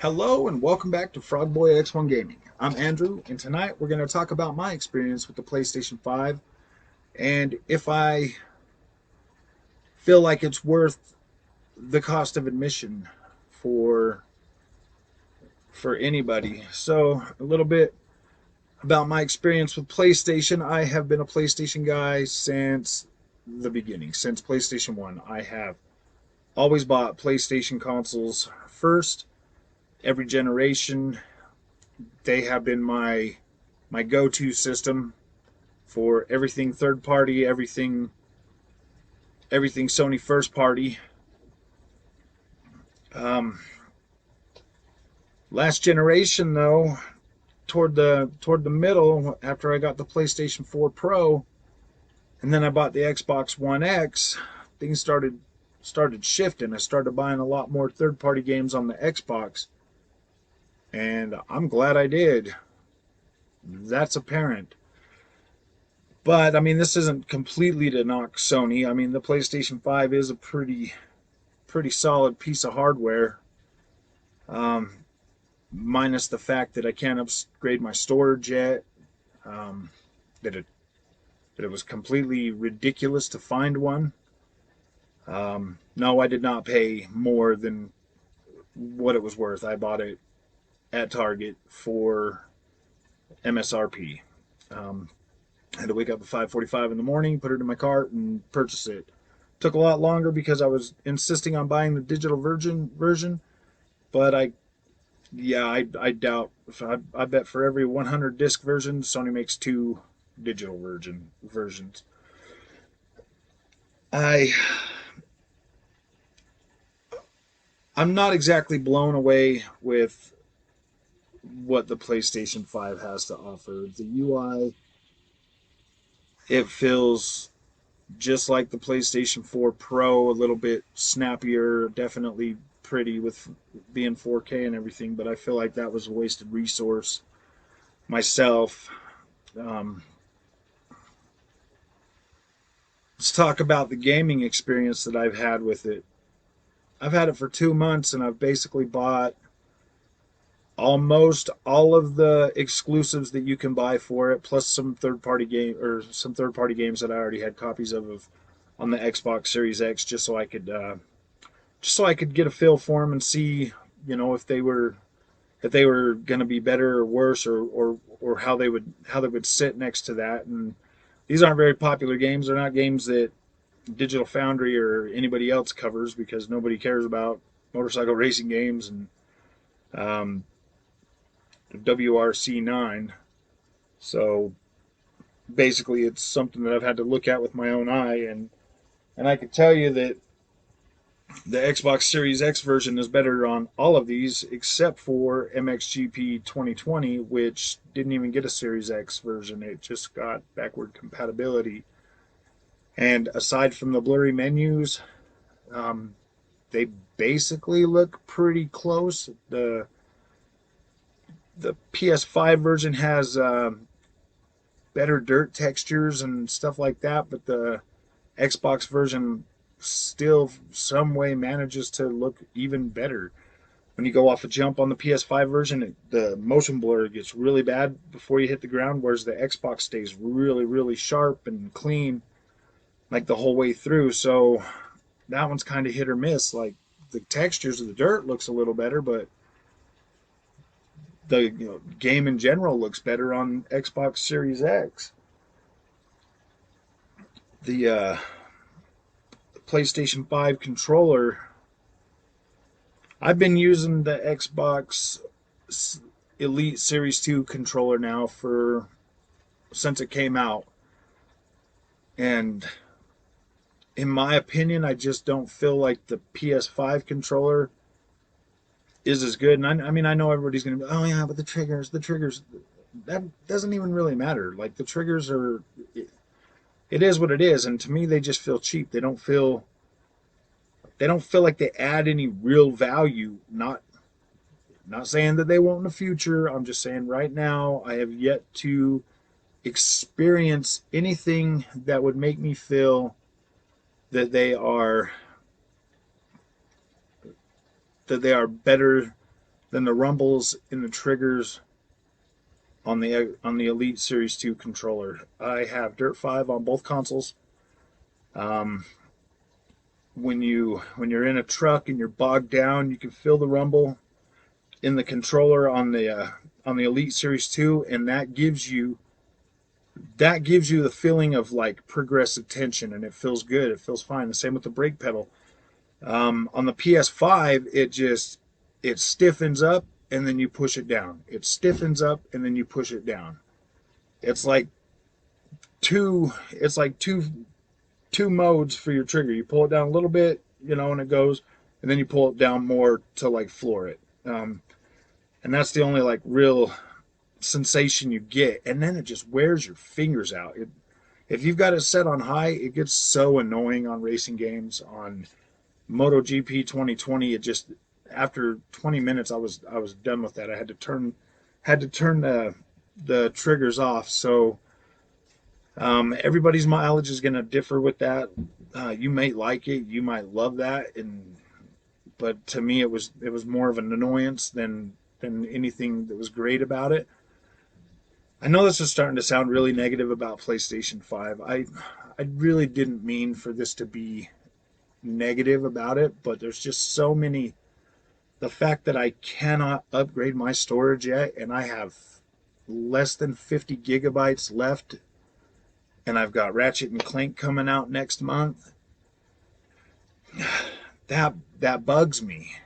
Hello and welcome back to Frogboy X1 Gaming. I'm Andrew, and tonight we're going to talk about my experience with the PlayStation 5 and if I feel like it's worth the cost of admission for for anybody. So, a little bit about my experience with PlayStation. I have been a PlayStation guy since the beginning, since PlayStation 1. I have always bought PlayStation consoles first, every generation. They have been my go-to system for everything third party, everything Sony first party. Um, Last generation though, toward the middle, after I got the PlayStation 4 Pro, and then I bought the Xbox One X, things started shifting. I started buying a lot more third party games on the Xbox, and I'm glad I did. That's apparent. But I mean, this isn't completely to knock Sony. I mean, the PlayStation 5 is a pretty solid piece of hardware. Um, Minus the fact that I can't upgrade my storage yet. Um, that it was completely ridiculous to find one. No, I did not pay more than what it was worth. I bought it at Target for MSRP. Um, I had to wake up at 5:45 in the morning, put it in my cart, and purchase it. Took a lot longer because I was insisting on buying the digital version, but I doubt. I bet for every 100 disc version, Sony makes two digital versions. I I'm not exactly blown away with what the PlayStation 5 has to offer. The UI, it feels just like the PlayStation 4 Pro, a little bit snappier, definitely pretty with being 4K and everything, but I feel like that was a wasted resource myself. Um, let's talk about the gaming experience that I've had with it. I've had it for 2 months and I've basically bought almost all of the exclusives that you can buy for it, plus some third party games that I already had copies of on the Xbox Series X, just so I could get a feel for them and see, if they were going to be better or worse, or how they would sit next to that. And these aren't very popular games. They're not games that Digital Foundry or anybody else covers because nobody cares about motorcycle racing games and um, WRC9. So basically, it's something that I've had to look at with my own eye, and I can tell you that the Xbox Series X version is better on all of these except for MXGP 2020, which didn't even get a Series X version. It just got backward compatibility. And aside from the blurry menus, um, they basically look pretty close. The PS5 version has better dirt textures and stuff like that, but the Xbox version still some way manages to look even better. When you go off a jump on the PS5 version, the motion blur gets really bad before you hit the ground, whereas the Xbox stays really, really sharp and clean like the whole way through. So that one's kind of hit or miss. Like the textures of the dirt looks a little better, but the game in general looks better on Xbox Series X. The PlayStation 5 controller, I've been using the Xbox Elite Series 2 controller now for since it came out. And in my opinion, I just don't feel like the PS5 controller is as good. And I mean, I know everybody's going to be, oh yeah, but the triggers, that doesn't even really matter. Like the triggers are, it is what it is. And to me, they just feel cheap. They don't feel like they add any real value. Not saying that they won't in the future. I'm just saying right now, I have yet to experience anything that would make me feel that they are better than the rumbles in the triggers on the Elite Series 2 controller. I have Dirt 5 on both consoles. Um, when you're in a truck and you're bogged down, you can feel the rumble in the controller on the Elite Series 2, and that gives you the feeling of like progressive tension, and it feels good. It feels fine. The same with the brake pedal. On the PS5, it stiffens up and then you push it down. It stiffens up and then you push it down. It's like two modes for your trigger. You pull it down a little bit, and it goes, and then you pull it down more to like floor it. And that's the only like real sensation you get. And then it just wears your fingers out. If you've got it set on high, it gets so annoying on racing games. On MotoGP 2020, it just, after 20 minutes, I was done with that. I had to turn the triggers off. So everybody's mileage is going to differ with that. You may like it, you might love that, but to me, it was more of an annoyance than anything that was great about it. I know this is starting to sound really negative about PlayStation 5. I really didn't mean for this to be negative about it, but there's just so many. The fact that I cannot upgrade my storage yet, and I have less than 50 gigabytes left, and I've got Ratchet and Clank coming out next month. That bugs me,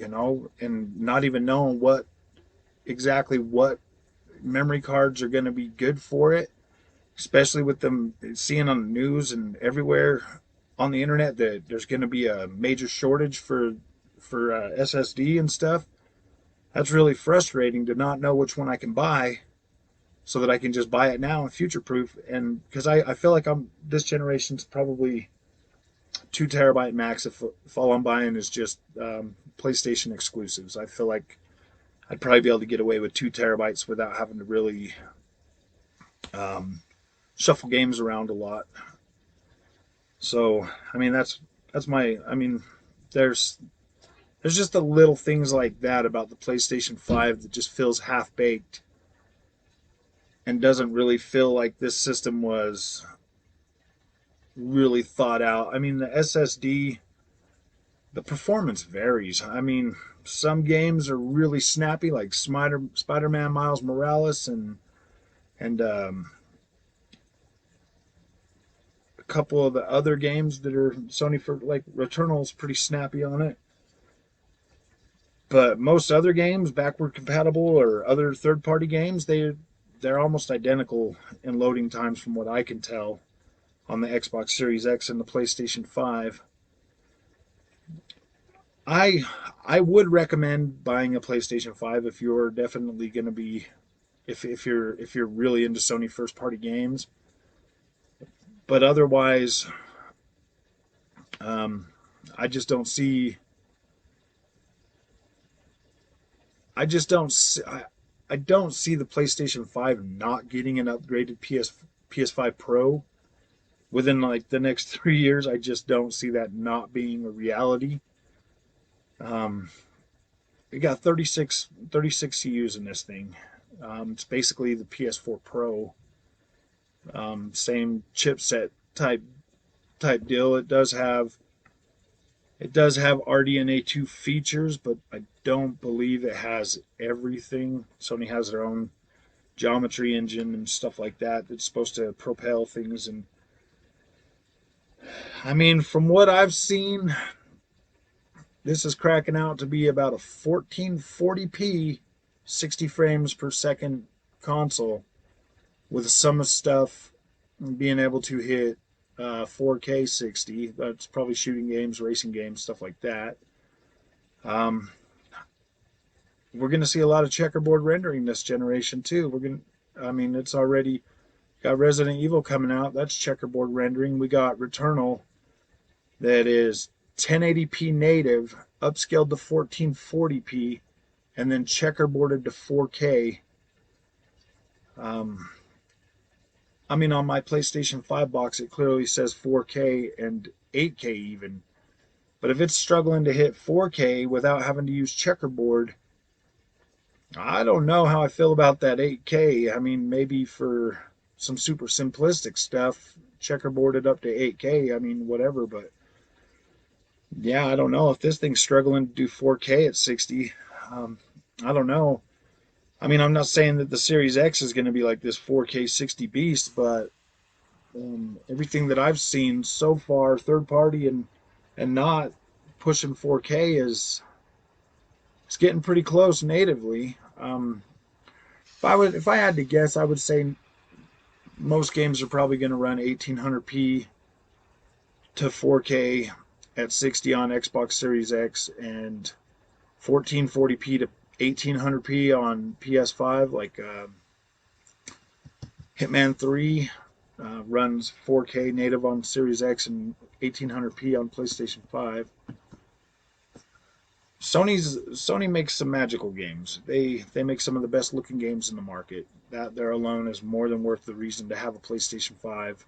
and not even knowing exactly what memory cards are going to be good for it, especially with them seeing on the news and everywhere on the internet that there's going to be a major shortage for SSD and stuff. That's really frustrating to not know which one I can buy, so that I can just buy it now and future proof. And because I feel like this generation's probably 2 terabyte max if all I'm buying is just PlayStation exclusives. I feel like I'd probably be able to get away with 2 terabytes without having to really um, shuffle games around a lot. So I mean that's my I mean there's just the little things like that about the PlayStation 5 that just feels half baked and doesn't really feel like this system was really thought out. I mean, the SSD, the performance varies. I mean, some games are really snappy, like Spider-Man Miles Morales, and a couple of the other games that are Sony, for like Returnal's pretty snappy on it. But most other games, backward compatible or other third-party games, they're almost identical in loading times from what I can tell on the Xbox Series X and the PlayStation 5. I I would recommend buying a PlayStation 5 if you're definitely going to be if you're really into Sony first party games. But otherwise, um, I just don't see I don't see the PlayStation 5 not getting an upgraded PS5 Pro within like the next 3 years. I just don't see that not being a reality. Um, we got 36 CUs in this thing. It's basically the PS4 Pro, same chipset type deal. It does have RDNA 2 features, but I don't believe it has everything. Sony has their own geometry engine and stuff like that that's supposed to propel things. And I mean, from what I've seen, this is cracking out to be about a 1440p 60 frames per second console, with some stuff being able to hit 4K 60. That's probably shooting games, racing games, stuff like that. Um, we're going to see a lot of checkerboard rendering this generation too. I mean, it's already got Resident Evil coming out. That's checkerboard rendering. We got Returnal that is 1080p native, upscaled to 1440p, and then checkerboarded to 4K. Um, I mean, on my PlayStation 5 box, it clearly says 4K and 8K even. But if it's struggling to hit 4K without having to use checkerboard, I don't know how I feel about that 8K. I mean, maybe for some super simplistic stuff, checkerboard it up to 8K. I mean, whatever. But yeah, I don't know if this thing's struggling to do 4K at 60. Um, I don't know. I mean, I'm not saying that the Series X is going to be like this 4K 60 beast, but everything that I've seen so far, third party and not pushing 4K is it's getting pretty close natively. If I had to guess, I would say most games are probably going to run 1800p to 4K at 60 on Xbox Series X and 1440p to 1800p on PS5. Like Hitman 3 runs 4K native on Series X and 1800p on PlayStation 5. Sony makes some magical games. They make some of the best looking games in the market. That there alone is more than worth the reason to have a PlayStation 5.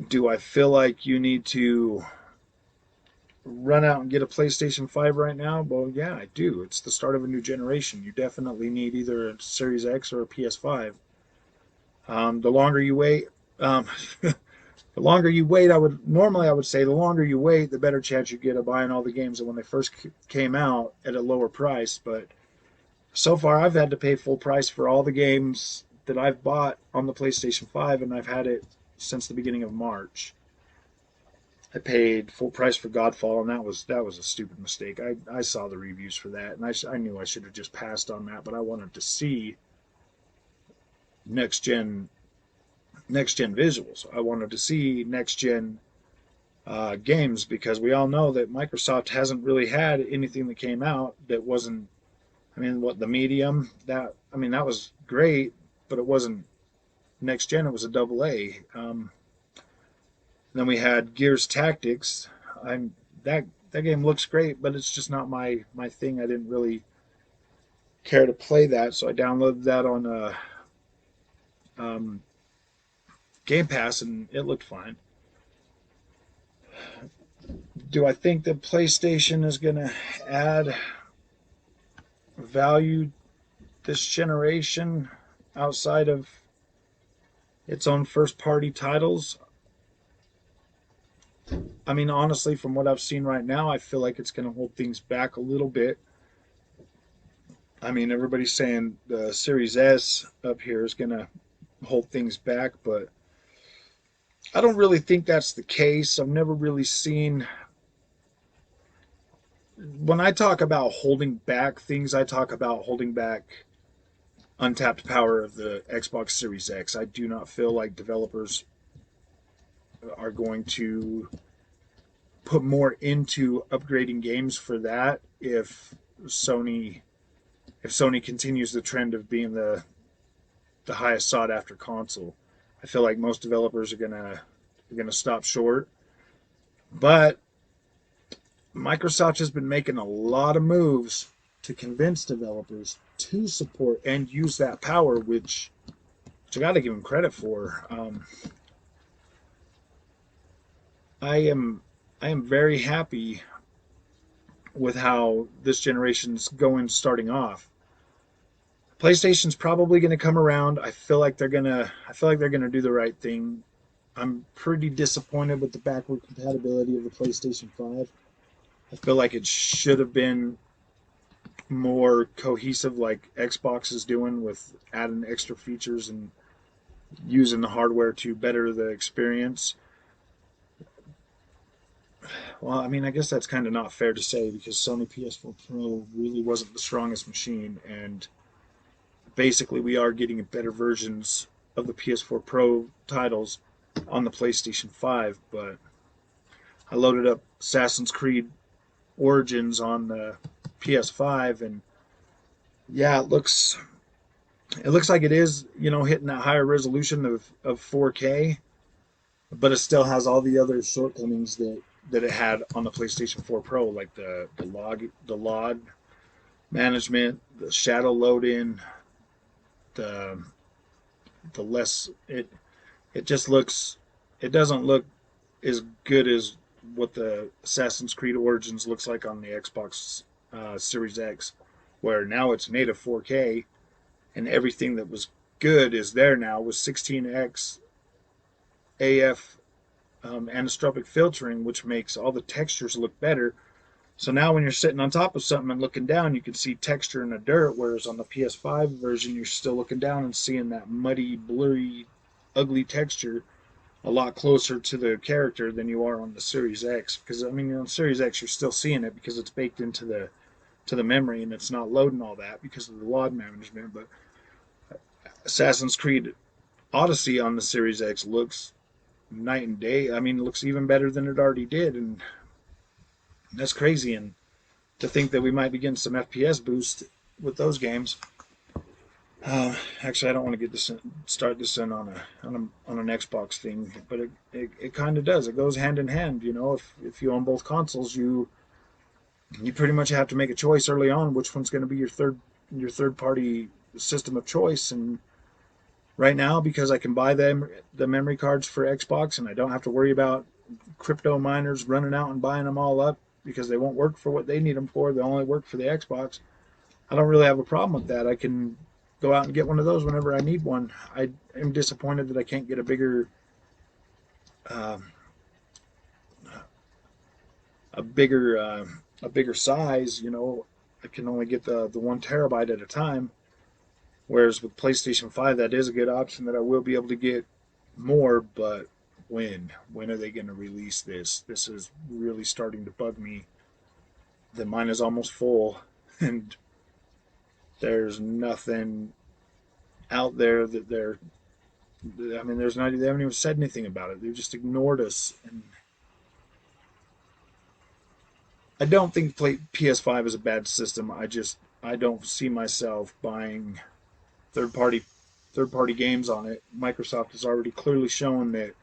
Do I feel like you need to run out and get a PlayStation 5 right now? Well, yeah, I do. It's the start of a new generation. You definitely need either a Series X or a PS5. The longer you wait, um, the longer you wait, I would say the longer you wait, the better chance you get of buying all the games that when they first came out at a lower price. But so far, I've had to pay full price for all the games that I've bought on the PlayStation 5, and I've had it since the beginning of March. I paid full price for Godfall, and that was a stupid mistake. I saw the reviews for that, and I knew I should have just passed on that. But I wanted to see next gen next gen visuals. I wanted to see next gen games because we all know that Microsoft hasn't really had anything that came out that wasn't. I mean, what the medium that I mean that was great, but it wasn't next gen. It was a double A. Then we had Gears Tactics. I'm that game looks great, but it's just not my thing. I didn't really care to play that, so I downloaded that on um, Game Pass, and it looked fine. Do I think that PlayStation is going to add value this generation outside of its own first party titles? I mean, honestly, from what I've seen right now, I feel like it's going to hold things back a little bit. I mean, everybody's saying the Series S up here is going to hold things back, but I don't really think that's the case. I've never really seen. When I talk about holding back things, I talk about holding back untapped power of the Xbox Series X. I do not feel like developers are going to put more into upgrading games for that Sony if Sony continues the trend of being the highest sought after console. I feel like most developers are gonna stop short. But Microsoft has been making a lot of moves to convince developers to support and use that power, which I got to give them credit for. I am I am very happy with how this generation's going starting off. PlayStation's probably going to come around. I feel like they're going to do the right thing. I'm pretty disappointed with the backward compatibility of the PlayStation 5. I feel like it should have been more cohesive like Xbox is doing with adding extra features and using the hardware to better the experience. Well, I mean, I guess that's kind of not fair to say because Sony PS4 Pro really wasn't the strongest machine, and basically we are getting better versions of the PS4 Pro titles on the PlayStation 5. But I loaded up Assassin's Creed Origins on the PS5, and yeah, it looks like it is hitting that higher resolution of 4K, but it still has all the other shortcomings that it had on the PlayStation 4 Pro, like the log management, the shadow load in, the the less it just looks it doesn't look as good as what the Assassin's Creed Origins looks like on the Xbox Series X. where now it's native 4K, and everything that was good is there now with 16x AF anisotropic filtering, which makes all the textures look better. So now when you're sitting on top of something and looking down, you can see texture in the dirt, whereas on the PS5 version, you're still looking down and seeing that muddy, blurry, ugly texture a lot closer to the character than you are on the Series X. Because, I mean, on Series X, you're still seeing it because it's baked into the memory and it's not loading all that because of the log management. But Assassin's Creed Odyssey on the Series X looks night and day. I mean, it looks even better than it already did, and that's crazy. And to think that we might be getting some FPS boost with those games. Actually, I don't want to get this start this in on an Xbox thing, but it kind of does. It goes hand in hand. You know, if you own both consoles, you pretty much have to make a choice early on which one's going to be your third party system of choice. And right now, because I can buy the memory cards for Xbox, and I don't have to worry about crypto miners running out and buying them all up because they won't work for what they need them for. They only work for the Xbox. I don't really have a problem with that. I can go out and get one of those whenever I need one. I am disappointed that I can't get uh, a bigger size. You know, I can only get the 1 terabyte at a time. Whereas with PlayStation 5, that is a good option that I will be able to get more. But when are they going to release this? This is really starting to bug me. That mine is almost full, and there's nothing out there that they're. I mean, there's not. They haven't even said anything about it. They've just ignored us. And I don't think PS5 is a bad system. I don't see myself buying third party third party games on it. Microsoft has already clearly shown that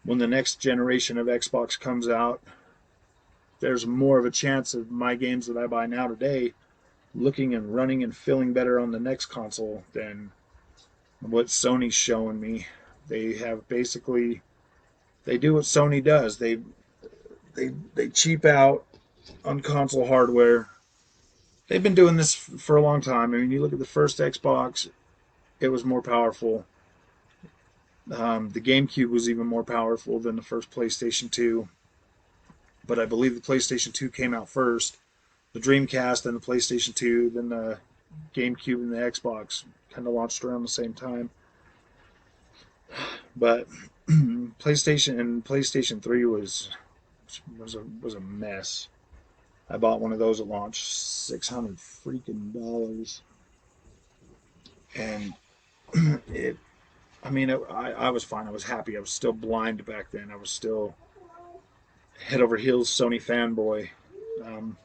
when the next generation of Xbox comes out, there's more of a chance of my games that I buy now today looking and running and feeling better on the next console than what Sony's showing me. They have basically they do what Sony does. They cheap out on console hardware. They've been doing this for a long time. I mean, you look at the first Xbox, it was more powerful. The GameCube was even more powerful than the first PlayStation 2. But I believe the PlayStation 2 came out first. The Dreamcast, then the PlayStation 2, then the GameCube and the Xbox kind of launched around the same time. But PlayStation 3 was a mess. I bought one of those at launch, $600 freaking dollars, and it. I mean, I was fine. I was happy. I was still blind back then. I was still head over heels Sony fanboy. And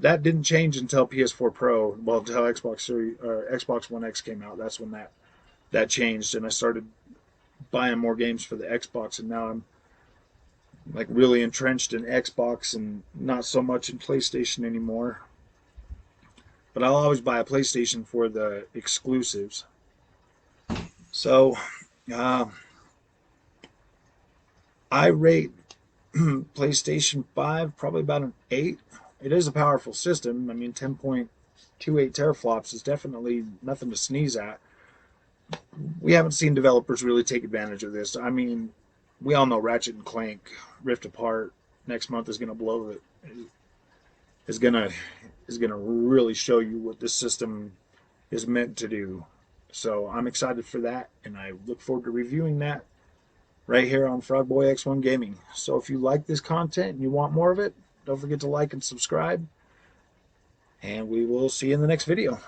that didn't change until PS4 Pro. Well, until Xbox Series or Xbox One X came out. That's when that changed, and I started buying more games for the Xbox. And now I'm like really entrenched in Xbox and not so much in PlayStation anymore. But I'll always buy a PlayStation for the exclusives. So uh, I rate PlayStation 5 probably about an 8. It is a powerful system. I mean, 10.28 teraflops is definitely nothing to sneeze at. We haven't seen developers really take advantage of this. I mean, we all know Ratchet and Clank Rift Apart next month is going to blow it. Is going to really show you what this system is meant to do. So I'm excited for that, and I look forward to reviewing that right here on Frogboy X1 Gaming. So if you like this content and you want more of it, don't forget to like and subscribe, and we will see you in the next video.